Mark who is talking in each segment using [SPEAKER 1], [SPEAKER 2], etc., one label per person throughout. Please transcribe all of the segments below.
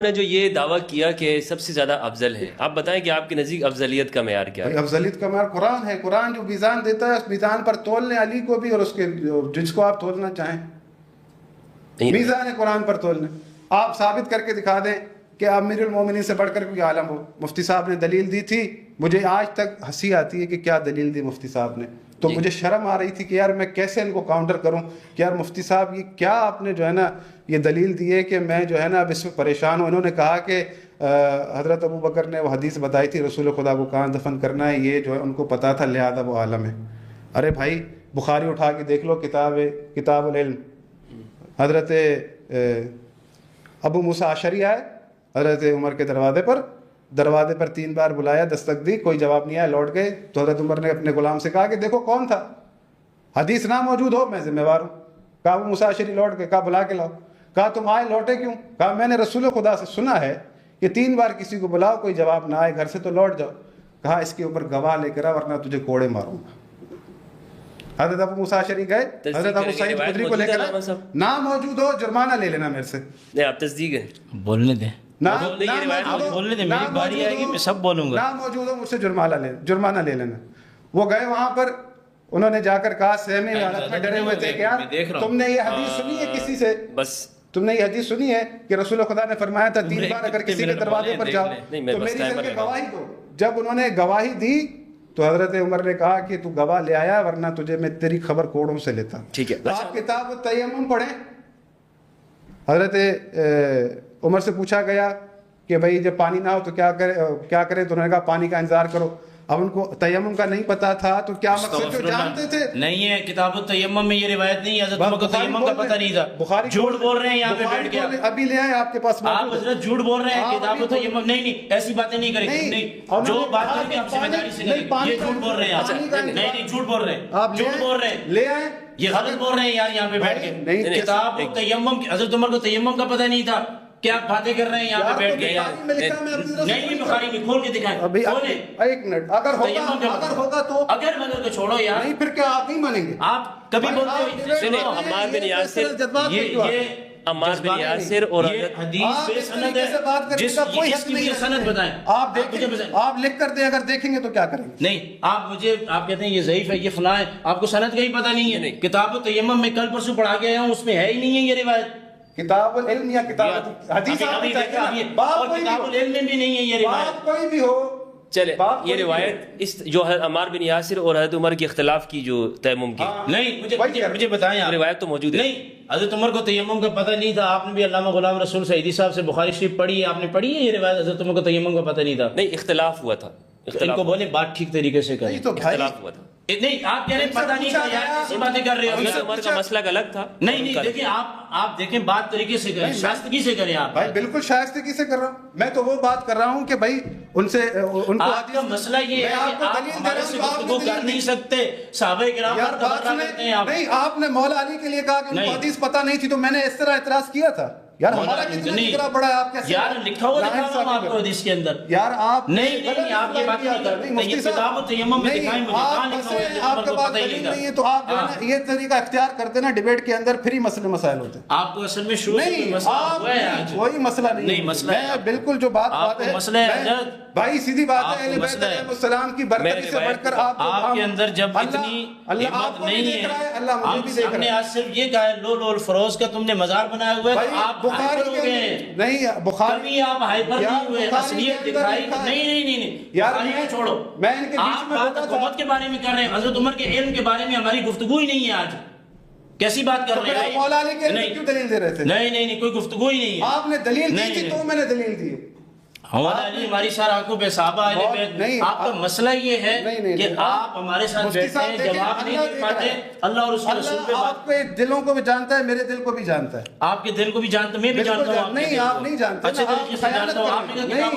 [SPEAKER 1] نے جو یہ دعویٰ کیا کہ سب سے زیادہ افضل ہے، آپ بتائیں کہ آپ کے نزدیک افضلیت کا معیار کیا ہے؟
[SPEAKER 2] افضلیت کا معیار قرآن ہے. قرآن جو میزان دیتا ہے اس میزان پر تول لیں علی کو بھی اور اس کے جس کو آپ تولنا چاہیں. میزان ہے قرآن پر تولنے. آپ ثابت کر کے دکھا دیں کہ امیر المومنین سے بڑھ کر کوئی عالم ہو. مفتی صاحب نے دلیل دی تھی، مجھے آج تک ہنسی آتی ہے کہ کیا دلیل دی مفتی صاحب نے. تو مجھے شرم آ رہی تھی کہ یار میں کیسے ان کو کاؤنٹر کروں کہ یار مفتی صاحب یہ کیا آپ نے جو ہے نا یہ دلیل دی ہے کہ میں جو ہے نا اب اس میں پریشان ہوں. انہوں نے کہا کہ حضرت ابو بکر نے وہ حدیث بتائی تھی رسول خدا کو کہاں دفن کرنا ہے، یہ جو ہے ان کو پتہ تھا لہذا وہ عالم ہے. ارے بھائی بخاری اٹھا کے دیکھ لو، کتاب العلم، حضرت ابو موسیٰ اشعری آئے حضرت عمر کے دروازے پر 3 بار بلایا، دستک دی، کوئی جواب نہیں آیا، لوٹ گئے. تو حضرت عمر نے اپنے غلام سے کہا کہ دیکھو کون تھا، حدیث نہ موجود ہو میں ذمہ وار ہوں. کہا ابو موسیٰ اشعری لوٹ گئے، کہا بلا کے لاؤ. کہا تم آئے لوٹے کیوں؟ کہا میں نے رسول خدا سے سنا ہے کہ 3 بار کسی کو بلاؤ کوئی جواب نہ آئے گھر سے تو لوٹ جاؤ. کہا اس کے اوپر گواہ لے کر آ ورنہ تجھے کوڑے ماروں گا. حضرت ابو موسیٰ اشعری گئے، حضرت ابو سعید خدری کو لے کر نہ موجود ہو جرمانہ لے لینا میرے سے.
[SPEAKER 1] نہیں آپ تصدیق ہے،
[SPEAKER 3] بولنے دیں،
[SPEAKER 2] بولنے
[SPEAKER 3] دیں، میری باری آئے گی میں سب بولوں گا.
[SPEAKER 2] نہ موجود ہو مجھ سے جرمانہ لے لینا. وہ گئے وہاں پر، انہوں نے جا کر کہا سہمے میں حالت میں ڈرے ہوئے تھے کہ یار تم نے یہ حدیث سنی ہے کسی سے،
[SPEAKER 1] بس
[SPEAKER 2] تم نے یہ حدیث سنی ہے کہ رسول خدا نے فرمایا تھا 3 بار اگر کسی کے دروازے پر جاؤ تو میری طرف سے گواہی دو. جب انہوں نے گواہی دی تو حضرت عمر نے کہا کہ تو گواہ لے آیا ورنہ تجھے میں تیری خبر کوڑوں سے لیتا.
[SPEAKER 1] ٹھیک ہے،
[SPEAKER 2] آپ کتاب التیمم پڑھیں. حضرت عمر سے پوچھا گیا کہ بھائی جب پانی نہ ہو تو کیا کرے، تو انہوں نے کہا پانی کا انتظار کرو. اب ان کو تیمم کا نہیں پتا تھا تو کیا مقصد جو جانتے تھے
[SPEAKER 3] نہیں ہے. کتاب التیمم میں یہ روایت نہیں ہے، حضرت عمر کو تیمم کا پتہ نہیں تھا. جھوٹ بول رہے ہیں یہاں پہ بیٹھ کے.
[SPEAKER 2] ابھی لے آئے آپ کے پاس،
[SPEAKER 3] آپ حضرت جھوٹ بول رہے ہیں. کتاب التیمم نہیں ایسی باتیں نہیں کریں گے. نہیں جو بات کریں گے ہم ذمہ داری سے کریں گے. یہ جھوٹ بول رہے ہیں. نہیں جھوٹ بول رہے ہیں، جھوٹ بول رہے ہیں،
[SPEAKER 2] لے آئے.
[SPEAKER 3] یہ غلط بول رہے ہیں یار یہاں پہ بیٹھ کے. کتاب التیمم حضرت عمر کو تیمم کا پتہ نہیں تھا. کیا باتیں کر رہے ہیں یہاں پہ بیٹھ کے؟ نہیں بخاری میں کھول کے دکھائیں.
[SPEAKER 2] ایک منٹ، اگر ہوگا تو
[SPEAKER 3] اگر کو چھوڑو یار.
[SPEAKER 2] نہیں پھر کیا آپ نہیں مانیں گے؟
[SPEAKER 3] آپ کبھی بولتے ہو
[SPEAKER 1] عمار بن یاسر، عمار بن یاسر اور
[SPEAKER 3] حدیث بے سند ہے. جس کی سند بتائیں.
[SPEAKER 2] آپ لکھ کر دیں، اگر دیکھیں گے تو کیا کریں گے؟
[SPEAKER 3] نہیں آپ کہتے ہیں یہ ضعیف ہے، یہ فلاں ہے، آپ کو سند کا ہی پتہ نہیں ہے. کتاب التیمم میں کل پرسوں پڑھا کے آیا ہوں، اس میں ہے ہی نہیں ہے یہ روایت.
[SPEAKER 2] کتاب العلم یا کتاب حدیث
[SPEAKER 3] اور کتاب العلم میں بھی نہیں ہے یہ روایت.
[SPEAKER 2] کوئی بھی ہو
[SPEAKER 1] چلے یہ روایت اس جو عمار بن یاسر اور حضرت عمر کے اختلاف کی جو تیمم کی،
[SPEAKER 3] نہیں مجھے بتائیں آپ.
[SPEAKER 1] روایت تو موجود ہے.
[SPEAKER 3] نہیں حضرت عمر کو تیمم کا پتہ نہیں تھا. آپ نے بھی علامہ غلام رسول سعیدی صاحب سے بخاری شریف پڑھی ہے، آپ نے پڑھی ہے یہ روایت؟ حضرت عمر کو تیمم کا پتہ نہیں تھا.
[SPEAKER 1] نہیں اختلاف ہوا تھا.
[SPEAKER 3] ان کو بولے بات ٹھیک طریقے سے کریں.
[SPEAKER 1] اختلاف ہوا تھا.
[SPEAKER 3] نہیں آپ کہہ رہے ہیں پتہ نہیں تھا یار، ایسی باتیں کر رہے ہو.
[SPEAKER 1] حضرت عمر کا مسئلہ الگ تھا.
[SPEAKER 3] نہیں دیکھیں آپ دیکھیں بات طریقے سے کریں، شائستگی سے کریں. آپ
[SPEAKER 2] بھائی بالکل شائستگی سے کر رہا ہوں. میں تو وہ بات کر رہا ہوں کہ بھائی ان سے ان کو
[SPEAKER 3] آپ کا مسئلہ یہ ہے کہ آپ ہمارے سے گفتگو کر نہیں سکتے. صحابہ کرام پر تبرہ کرتے ہیں آپ.
[SPEAKER 2] نہیں آپ نے مولا علی کے لیے کہا کہ ان کو حدیث پتہ نہیں تھی تو میں نے اس طرح اعتراض کیا تھا. یار ہمارا کتنا ذکر بڑا ہے، آپ کیسے
[SPEAKER 3] یار لکھا ہوا آپ کو حدیث کے اندر.
[SPEAKER 2] یار آپ
[SPEAKER 3] نہیں آپ یہ بات نہیں. کتاب التیمم میں دکھائیں مجھے کہاں لکھا ہوا ہے.
[SPEAKER 2] آپ کا بات نہیں ہے تو آپ جو ہے نا یہ طریقہ اختیار کرتے نا ڈیبیٹ کے اندر، پھر ہی مسئلے مسائل ہوتے ہیں.
[SPEAKER 3] آپ کو اصل میں شروع سے مسئلہ ہوا ہے آج.
[SPEAKER 2] کوئی مسئلہ نہیں.
[SPEAKER 3] مسئلہ ہے
[SPEAKER 2] بالکل جو بات ہے
[SPEAKER 3] مسئلہ ہے
[SPEAKER 2] بھائی سیدھی بات ہے. اہل بیت علیہ السلام کی برکت سے بڑھ کر آپ
[SPEAKER 3] کے اندر جب اتنی ہمت نہیں ہے.
[SPEAKER 2] اللہ مجھے بھی دیکھ رہا ہے.
[SPEAKER 3] ہم نے آج صرف یہ کہا ہے لول الفروز کا تم نے مزار بنایا ہوا ہے تو آپ بخاری ہو گئے.
[SPEAKER 2] نہیں بخاری
[SPEAKER 3] آپ ہائپر نہیں ہوئے، اصلیت دکھائی. نہیں بخاری کو چھوڑو.
[SPEAKER 2] میں ان کے بیچ میں
[SPEAKER 3] بات حکومت کے بارے میں کر رہے ہیں، حضرت عمر کے علم کے بارے میں ہماری گفتگو ہی نہیں ہے آج. کیسی بات کر رہے ہیں؟
[SPEAKER 2] مولا علی کے علم کیوں دلیل دے رہے تھے؟
[SPEAKER 3] نہیں کوئی گفتگو ہی نہیں ہے.
[SPEAKER 2] آپ نے دلیل دی تھی تو میں نے دلیل دی.
[SPEAKER 3] مولا علی ہماری سارا آنکھوں پہ صحابہ اہل بیت. آپ کا مسئلہ یہ ہے کہ آپ ہمارے ساتھ بیٹھتے ہیں، جواب نہیں دے پاتے. اللہ اور اس کے رسول پہ
[SPEAKER 2] آپ کے دلوں کو بھی جانتا ہے، میرے دل کو بھی جانتا ہے.
[SPEAKER 3] آپ کے دل کو بھی جانتا ہے، میں بھی جانتا ہوں.
[SPEAKER 2] نہیں آپ نہیں جانتے.
[SPEAKER 3] اچھے طریقے سے جانتا ہوں. آپ نے کہا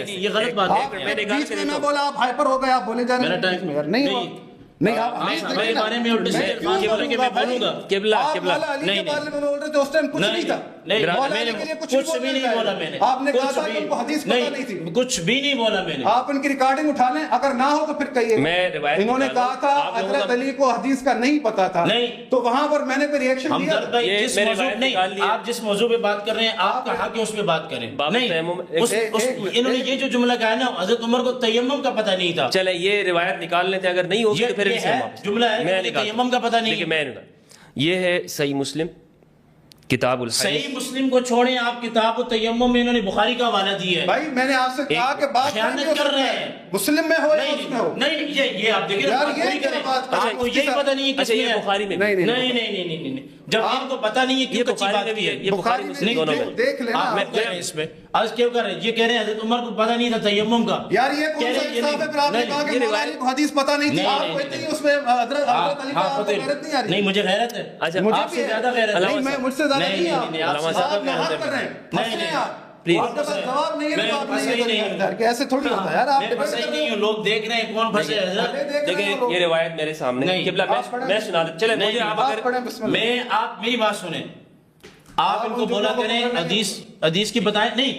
[SPEAKER 3] یہ غلط بات ہے.
[SPEAKER 2] میں بولا آپ ہائپر ہو گئے، آپ بولے جا رہے ہیں.
[SPEAKER 3] میرا ٹائم
[SPEAKER 2] نہیں نہیں آپ
[SPEAKER 3] میرے بارے میں الٹے سیدھے الفاظ بولیں گے میں بولوں گا
[SPEAKER 1] قبلہ
[SPEAKER 2] آپ
[SPEAKER 1] قبلہ
[SPEAKER 2] مولا علی کے بارے میں بول رہے تھے اس ٹائم کچھ نہیں تھا
[SPEAKER 3] نہیں
[SPEAKER 2] مولا علی کے لیے
[SPEAKER 3] کچھ بھی نہیں بولا میں نے
[SPEAKER 2] آپ نے کہا تھا کہ ان کو حدیث پتہ نہیں تھی
[SPEAKER 3] کچھ بھی نہیں بولا میں نے
[SPEAKER 2] آپ ان کی ریکارڈنگ اٹھا لیں اگر نہ ہو تو پھر کہیے
[SPEAKER 1] میں روایت
[SPEAKER 2] انہوں نے کہا تھا حضرت علی کو حدیث کا نہیں پتا تھا
[SPEAKER 3] نہیں
[SPEAKER 2] تو وہاں پر میں نے پھر ریئیکشن دیا
[SPEAKER 3] ہمدرد بھائی جس موضوع نہیں آپ جس موضوع پہ بات کر رہے ہیں آپ کا حق ہے اس پہ بات کریں نہیں انہوں نے یہ جو جملہ کہا ہے نا حضرت عمر کو تیمم کا پتہ نہیں تھا
[SPEAKER 1] چلے یہ روایت نکال لیتے ہیں اگر نہیں ہوگی تو پھر
[SPEAKER 3] جملہ ہے تیمم کا پتہ نہیں
[SPEAKER 1] میں یہ ہے صحیح مسلم کتاب الحیض
[SPEAKER 3] صحیح مسلم کو چھوڑیں آپ کتاب التیمم میں انہوں نے بخاری کا حوالہ دیا ہے
[SPEAKER 2] بھائی میں نے آپ سے کہا کہ بات
[SPEAKER 3] خیانت کر رہے ہیں
[SPEAKER 2] مسلم میں ہو یا اس میں ہو
[SPEAKER 3] نہیں یہ آپ دیکھیں آپ کو یہی پتہ نہیں ہے کس میں ہے
[SPEAKER 1] بخاری میں
[SPEAKER 3] نہیں جب ان کو پتہ نہیں ہے کیوں کچی بات کی ہے
[SPEAKER 1] یہ بخاری میں دونوں میں
[SPEAKER 2] دیکھ لینا
[SPEAKER 3] میں اس میں آج کیوں کر رہے ہیں یہ کہہ رہے ہیں حضرت عمر کو پتہ نہیں تھا تیمم کا
[SPEAKER 2] یار یہ کون سا انصاف ہے پھر آپ نے کہا کہ مولا علی کو حدیث پتہ نہیں تھی آپ کو اتنی اس میں حضرت علی کا غیرت نہیں آ رہی
[SPEAKER 3] نہیں مجھے غیرت ہے آپ سے زیادہ غیرت
[SPEAKER 2] نہیں میں مجھ سے زیادہ نہیں آپ نہ حق کر رہے ہیں
[SPEAKER 3] نہیں
[SPEAKER 2] جواب نہیں ہے تو آپ نہیں کہ ایسے تھوڑی ہوتا ہے یار آپ
[SPEAKER 3] پھنسے ہی نہیں ہوں لوگ دیکھ رہے ہیں کون پھنسے
[SPEAKER 1] دیکھیں یہ روایت میرے سامنے قبلہ میں سنا دیں چلے مجھے آپ اگر
[SPEAKER 3] میں آپ میری بات سنیں آپ ان کو بولا کریں حدیث کی بتائیں نہیں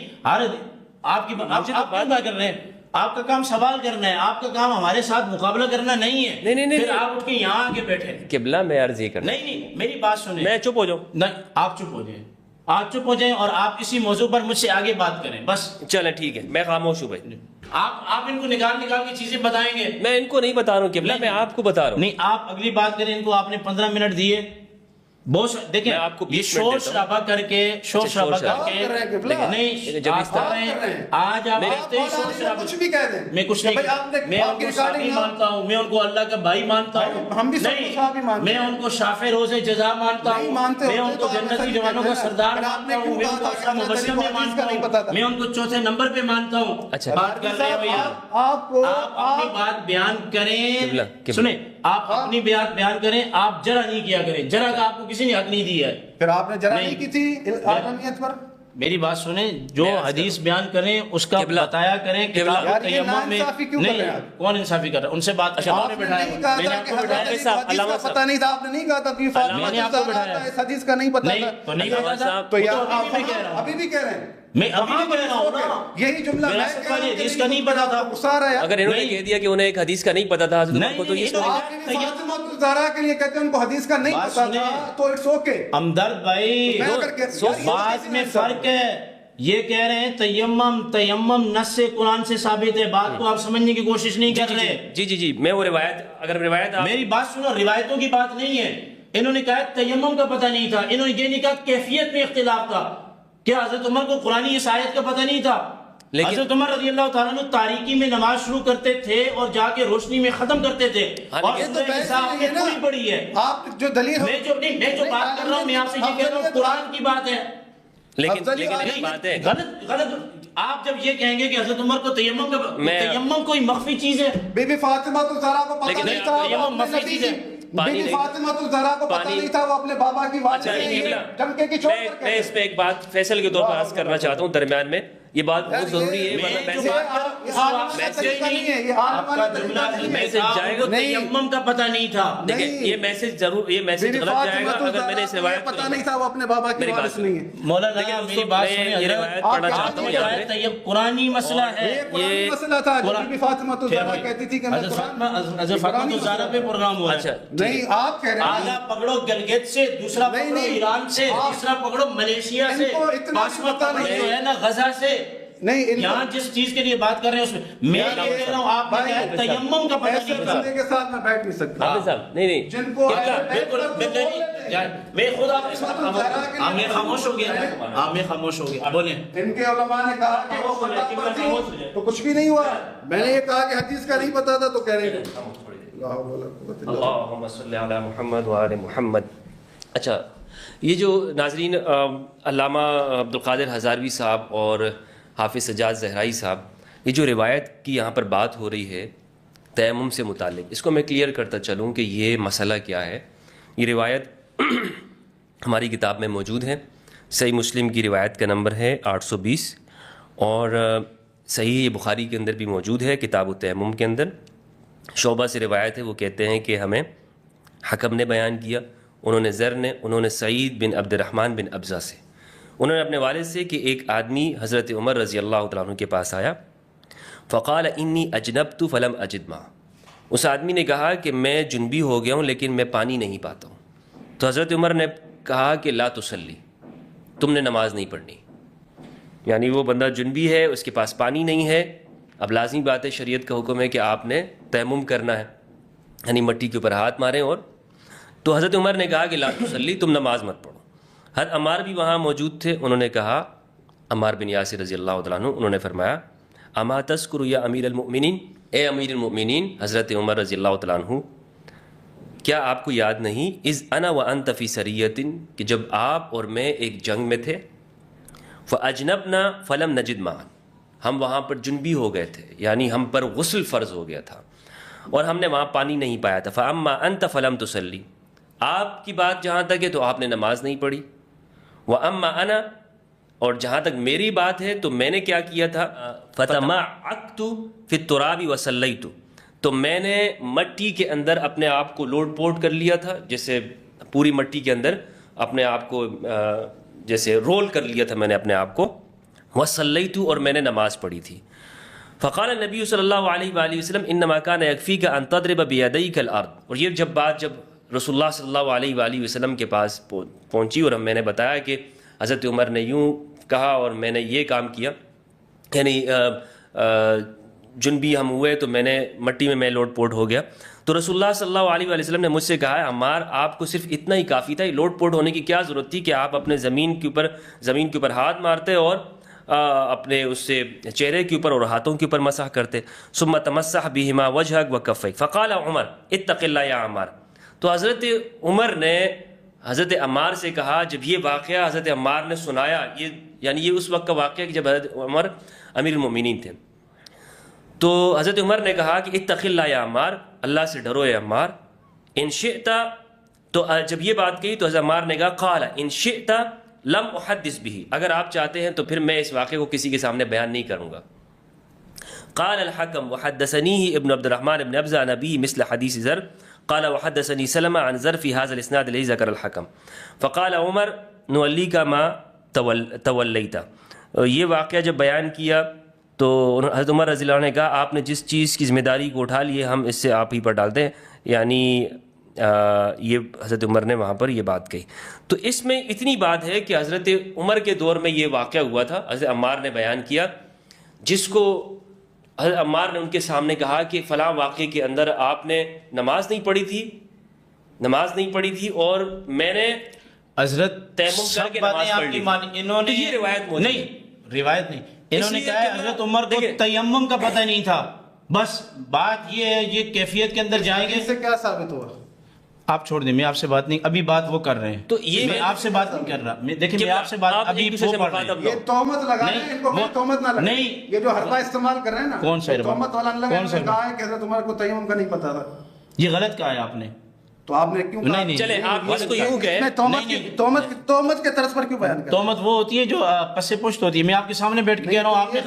[SPEAKER 3] آپ کی بات کر رہے ہیں آپ کا کام سوال کرنا ہے آپ کا کام ہمارے ساتھ مقابلہ کرنا نہیں ہے
[SPEAKER 1] نہیں
[SPEAKER 3] پھر آپ اٹھ کے یہاں آگے بیٹھے
[SPEAKER 1] قبلہ میں عرض یہ کرنا
[SPEAKER 3] نہیں میری بات سنیں
[SPEAKER 1] میں چپ ہو جاؤں
[SPEAKER 3] نہیں آپ چپ ہو جائیں آپ چپ ہو جائیں اور آپ کسی موضوع پر مجھ سے آگے بات کریں بس
[SPEAKER 1] چلیں ٹھیک ہے میں خاموش ہوں بھائی
[SPEAKER 3] آپ ان کو نکال کے چیزیں بتائیں گے
[SPEAKER 1] میں ان کو نہیں بتا رہا ہوں قبلہ میں آپ کو بتا رہا ہوں
[SPEAKER 3] نہیں آپ اگلی بات کریں ان کو آپ نے 15 منٹ دیے بہت دیکھیں
[SPEAKER 1] آپ کو
[SPEAKER 3] یہ شور شرابہ کر کے نہیں آج آپ کہتے ہیں شور شرابہ
[SPEAKER 2] کچھ بھی کہہ دیں
[SPEAKER 3] میں کچھ نہیں میں ان کو صحابی مانتا ہوں میں ان کو اللہ کا بھائی مانتا ہوں
[SPEAKER 2] ہم بھی صحابی مانتے ہیں
[SPEAKER 3] میں ان کو شافع روز جزا مانتا ہوں میں ان کو جنتی جوانوں کا سردار مانتا ہوں میں ان کو اصلا مبشر میں مانتا ہوں میں ان کو چوتھے نمبر پہ مانتا ہوں بات کر رہے ہیں بھیا آپ اپنی بات بیان کریں سنیں آپ اپنی بات بیان کریں آپ جرا نہیں کیا کریں جرا کا آپ کو کسی نے حق نہیں دیا ہے
[SPEAKER 2] پھر آپ نے جرا نہیں کی تھی آدمیت پر
[SPEAKER 3] میری بات سنیں جو حدیث بیان کریں اس کا بتایا کریں کتاب التیمم میں نہیں کون انصافی کر رہا ہے ان سے بات آپ نے بٹھایا میں نے آپ کو بٹھایا
[SPEAKER 2] پتہ نہیں تھا آپ نے نہیں کہا تھا کہ
[SPEAKER 3] میں نے آپ کو بٹھایا
[SPEAKER 2] اس حدیث کا نہیں پتہ تھا
[SPEAKER 3] تو نہیں پتہ تھا
[SPEAKER 2] تو ابھی بھی کہہ رہے ہیں
[SPEAKER 3] میں ابھی بھی کہہ رہا ہوں نا
[SPEAKER 2] یہی جملہ میں
[SPEAKER 3] حدیث کا نہیں پتا تھا
[SPEAKER 1] اگر انہوں نے کہہ دیا کہ انہیں ایک حدیث کا نہیں پتا تھا تو یہ
[SPEAKER 2] فاطمہ الزہرا کے لیے کہتے ہیں ان کو حدیث کا نہیں پتا تھا تو اٹس اوکے
[SPEAKER 3] ہمدرد بھائی بات میں فرق ہے یہ کہہ رہے ہیں تیمم نص قرآن سے ثابت ہے بات کو آپ سمجھنے کی کوشش نہیں کر رہے
[SPEAKER 1] جی میں وہ روایت اگر روایت
[SPEAKER 3] میری بات سنو روایتوں کی بات نہیں ہے انہوں نے کہا تیمم کا پتہ نہیں تھا انہوں نے یہ نہیں کہا کیفیت میں اختلاف تھا کیا حضرت عمر کو قرآنی اس آیت کا پتہ نہیں تھا حضرت عمر رضی اللہ تعالیٰ عنہ تاریکی میں نماز شروع کرتے تھے اور جا کے روشنی میں ختم کرتے تھے اور پوری پڑی ہے
[SPEAKER 2] آپ جو دلیل
[SPEAKER 3] میں جو بات کر رہا ہوں میں آپ سے یہ کہہ رہا ہوں قرآن کی بات ہے
[SPEAKER 1] لیکن بات ہے
[SPEAKER 3] غلط آپ جب یہ کہیں گے کہ حضرت عمر کو تیمم کوئی مخفی چیز ہے
[SPEAKER 2] بی بی فاطمہ الزہرا کو پتہ نہیں تھا
[SPEAKER 3] تیمم مخفی چیز ہے
[SPEAKER 2] بی بی فاطمہ الزہرا کو پتہ نہیں تھا وہ اپنے بابا کی والدہ سے چمکے کی چوٹ پر
[SPEAKER 1] میں اس پہ ایک بات فیصل کے طور پر عرض کرنا چاہتا ہوں درمیان میں یہ بات بہت ضروری ہے میسج جائے گا
[SPEAKER 3] تیمم کا پتہ نہیں تھا
[SPEAKER 1] دیکھیں یہ میسج ضرور یہ میسج غلط جائے گا اگر میں نے اس روایت
[SPEAKER 2] پتہ نہیں تھا وہ اپنے بابا کی وارث نہیں ہے
[SPEAKER 3] مولانا میری بات سنیں یہ روایت پڑھنا چاہتا ہوں یہ قرآنی مسئلہ ہے
[SPEAKER 2] یہ مسئلہ تھا بی بی فاطمہ الزہرا کہتی تھی کہ میں
[SPEAKER 3] حضرت فاطمہ الزہرا پہ پروگرام ہوا ہے
[SPEAKER 2] نہیں آپ کہہ رہے ہیں
[SPEAKER 3] آدھا پکڑو گلگت سے دوسرا پکڑو ایران سے تیسرا پکڑو ملیشیا سے پانچواں پکڑو جو ہے نا غزہ سے
[SPEAKER 2] نہیں
[SPEAKER 3] یہاں جس چیز کے لیے بات کر رہے ہیں اس میں میں کہہ رہا ہوں آپ نے کہا تیمم کا پتہ نہیں تھا
[SPEAKER 2] بندے کے ساتھ میں بیٹھ نہیں سکتا
[SPEAKER 1] حافظ صاحب نہیں
[SPEAKER 2] جن کو
[SPEAKER 3] بالکل میں خود آپ کے ساتھ میں خاموش ہو گیا میں خاموش ہو گیا بولیں
[SPEAKER 2] ان کے علماء نے کہا کہ وہ خطا پر تھی تو کچھ بھی نہیں ہوا میں نے یہ کہا کہ حدیث کا نہیں پتا تھا تو کہہ رہے ہیں
[SPEAKER 1] اللہم صلی علی محمد وآل محمد. اچھا یہ جو ناظرین علامہ عبدالقادر ہزاروی صاحب اور حافظ سجاد زہرائی صاحب یہ جو روایت کی یہاں پر بات ہو رہی ہے تیمم سے متعلق اس کو میں کلیئر کرتا چلوں کہ یہ مسئلہ کیا ہے. یہ روایت ہماری کتاب میں موجود ہے. صحیح مسلم کی روایت کا نمبر ہے 820 اور صحیح بخاری کے اندر بھی موجود ہے کتاب التیمم کے اندر شعبہ سے روایت ہے، وہ کہتے ہیں کہ ہمیں حکم نے بیان کیا، انہوں نے زر نے، انہوں نے سعید بن عبد الرحمن بن ابزہ سے، انہوں نے اپنے والد سے کہ ایک آدمی حضرت عمر رضی اللہ تعالیٰ عنہ کے پاس آیا، فقال انی اجنبت فلم اجد ماء، اس آدمی نے کہا کہ میں جنبی ہو گیا ہوں لیکن میں پانی نہیں پاتا ہوں۔ تو حضرت عمر نے کہا کہ لا تصلی، تم نے نماز نہیں پڑھنی، یعنی وہ بندہ جنبی ہے، اس کے پاس پانی نہیں ہے، اب لازمی بات ہے، شریعت کا حکم ہے کہ آپ نے تیمم کرنا ہے، یعنی مٹی کے اوپر ہاتھ ماریں، اور تو حضرت عمر نے کہا کہ لا تصلی، تم نماز مت پڑھو۔ حضرت عمار بھی وہاں موجود تھے، انہوں نے کہا، عمار بن یاسر رضی اللہ تعالیٰ عنہ، انہوں نے فرمایا اما تذکر یا امیر المؤمنین، اے امیر المؤمنین حضرت عمر رضی اللہ تعالیٰ عنہ، کیا آپ کو یاد نہیں اذ انا وانت فی سریۃ، کہ جب آپ اور میں ایک جنگ میں تھے، فاجنبنا فلم نجد ماء، ہم وہاں پر جنبی ہو گئے تھے، یعنی ہم پر غسل فرض ہو گیا تھا اور ہم نے وہاں پانی نہیں پایا تھا، فاما انت فلم تصلی، آپ کی بات جہاں تک ہے تو آپ نے نماز نہیں پڑھی، واما انا، اور جہاں تک میری بات ہے تو میں نے کیا کیا تھا، فتمعقت فی التراب وصلیت، تو میں نے مٹی کے اندر اپنے آپ کو لوٹ پوٹ کر لیا تھا، جیسے پوری مٹی کے اندر اپنے آپ کو جیسے رول کر لیا تھا میں نے اپنے آپ کو، وصلیت، اور میں نے نماز پڑھی تھی۔ فقال النبی صلی اللہ علیہ وآلہ وسلم انما کان یکفیک ان تضرب بیدیک الارض، اور یہ جب رسول اللہ صلی اللہ علیہ وآلہ وسلم کے پاس پہنچی اور میں نے بتایا کہ حضرت عمر نے یوں کہا اور میں نے یہ کام کیا، یعنی جنبی ہم ہوئے تو میں نے مٹی میں لوٹ پوٹ ہو گیا، تو رسول اللہ صلی اللہ علیہ وآلہ وسلم نے مجھ سے کہا ہے عمار آپ کو صرف اتنا ہی کافی تھا، یہ لوٹ پوٹ ہونے کی کیا ضرورت تھی کہ آپ اپنے زمین کے اوپر ہاتھ مارتے اور اپنے اس سے چہرے کے اوپر اور ہاتھوں کے اوپر مسح کرتے، ثم تمسح بہما وجہک وکفیک، فقال عمر اتق اللہ یا عمار، تو حضرت عمر نے حضرت عمار سے کہا، جب یہ واقعہ حضرت عمار نے سنایا، یعنی یہ اس وقت کا واقعہ کہ جب حضرت عمر امیر المومنین تھے، تو حضرت عمر نے کہا کہ اتق اللہ یا عمار، اللہ سے ڈرو اے عمار، ان شئت، تو جب یہ بات کہی تو حضرت عمار نے کہا قال ان شئت لم احدث به، اگر آپ چاہتے ہیں تو پھر میں اس واقعے کو کسی کے سامنے بیان نہیں کروں گا۔ قال الحكم وحدثنيه ابن عبد الرحمن بن ابزة عن ابيه مثل حديث زر، قال وحدثني سلمة عن زر في هذا الاسناد الذي ذكر الحكم، فقال عمر نوليك ما توليت، یہ واقعہ جب بیان کیا تو حضرت عمر رضی اللہ عنہ نے کہا آپ نے جس چیز کی ذمہ داری کو اٹھا لی ہے ہم اس سے آپ ہی پر ڈالتے ہیں، یعنی یہ حضرت عمر نے وہاں پر یہ بات کہی۔ تو اس میں اتنی بات ہے کہ حضرت عمر کے دور میں یہ واقعہ ہوا تھا، حضرت عمار نے بیان کیا، جس کو حضرت عمار نے ان کے سامنے کہا کہ فلاں واقعے کے اندر آپ نے نماز نہیں پڑھی تھی اور میں نے
[SPEAKER 3] حضرت
[SPEAKER 1] تیمم کر کے نماز پڑھ لی،
[SPEAKER 3] انہوں نے
[SPEAKER 1] یہ روایت
[SPEAKER 3] روایت نہیں، انہوں نے کہا حضرت عمر کو تیمم کا پتہ نہیں تھا، بس بات یہ ہے، یہ کیفیت کے اندر جائیں گے،
[SPEAKER 2] اس سے کیا ثابت ہوا؟
[SPEAKER 3] آپ چھوڑ دیں، میں آپ سے بات نہیں، ابھی بات وہ کر رہے ہیں،
[SPEAKER 1] تو یہ
[SPEAKER 3] میں آپ سے بات نہیں کر رہا، دیکھیں میں آپ سے بات ابھی وہ پڑھ رہا ہوں،
[SPEAKER 2] یہ تہمت لگا رہے ہیں، ان کو کوئی تہمت نہ لگے،
[SPEAKER 3] نہیں،
[SPEAKER 2] یہ جو حربہ استعمال کر رہے ہیں نا،
[SPEAKER 3] کون سا حربہ؟
[SPEAKER 2] تہمت والا لگا، انہوں نے کہا ہے کہ حضرت عمر کو تیمم کا نہیں پتا تھا،
[SPEAKER 3] یہ غلط کہا ہے آپ نے،
[SPEAKER 2] تو آپ نے کیوں کہا؟
[SPEAKER 1] چلے آپ اس کو یوں کہیں،
[SPEAKER 2] تہمت کے طرز پر کیوں بیان کرتے ہیں؟
[SPEAKER 3] تہمت وہ ہوتی ہے جو پس پشت ہوتی ہے، میں آپ کے سامنے بیٹھ کے کہہ رہا ہوں آپ نے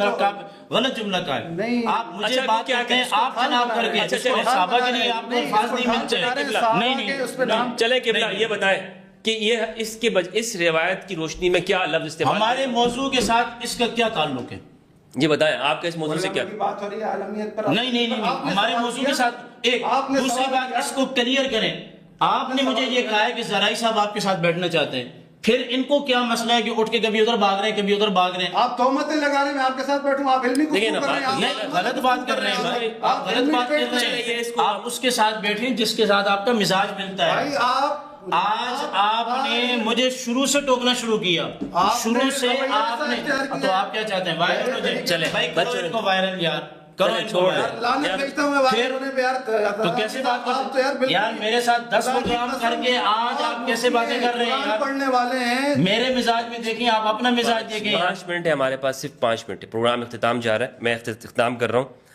[SPEAKER 3] غلط جملہ کہا ہے، آپ مجھے بات کرتے ہیں آپ جناب کر کے، صحابہ کے لیے آپ کو الفاظ نہیں ملتے، نہیں،
[SPEAKER 1] چلے قبلہ یہ بتائیں کہ یہ اس روایت کی روشنی میں کیا لفظ استعمال،
[SPEAKER 3] ہمارے موضوع کے ساتھ اس کا کیا تعلق ہے،
[SPEAKER 1] یہ بتائیں آپ کا اس موضوع سے کیا؟
[SPEAKER 2] بات ہو رہی ہے عالمیت پر،
[SPEAKER 3] نہیں، ہمارے موضوع کے ساتھ ایک دوسری بات اس کو کلیئر کریں، آپ نے مجھے یہ کہا ہے کہ زرعی صاحب آپ کے ساتھ بیٹھنا چاہتے ہیں، پھر ان کو کیا مسئلہ ہے کہ اٹھ کے کبھی ادھر بھاگ رہے ہیں کبھی ادھر بھاگ رہے ہیں،
[SPEAKER 2] آپ تہمتیں لگا رہے ہیں، میں آپ کے ساتھ بیٹھوں، آپ علمی گفتگو کر رہے ہیں،
[SPEAKER 3] غلط بات کر رہے ہیں بھائی، آپ غلط بات کر رہے ہیں، آپ اس کے ساتھ بیٹھیں جس کے ساتھ آپ کا مزاج ملتا ہے، آج آپ نے مجھے شروع سے ٹوکنا شروع کیا، شروع سے آپ نے، تو آپ کیا چاہتے ہیں وائرل ہو جائے، چلے بھائی کرو ان کو وائرل، یار کرو ان کو وائرل، تو کیسے بات کرتے یار، میرے ساتھ 10 پروگرام کر کے آج آپ کیسے باتیں کر رہے ہیں،
[SPEAKER 2] پڑھنے والے ہیں،
[SPEAKER 3] میرے مزاج میں دیکھیں، آپ اپنا مزاج دیکھیں،
[SPEAKER 1] 5 منٹ ہے ہمارے پاس، صرف 5 منٹ ہے، پروگرام اختتام جا رہا ہے، میں اختتام کر رہا ہوں۔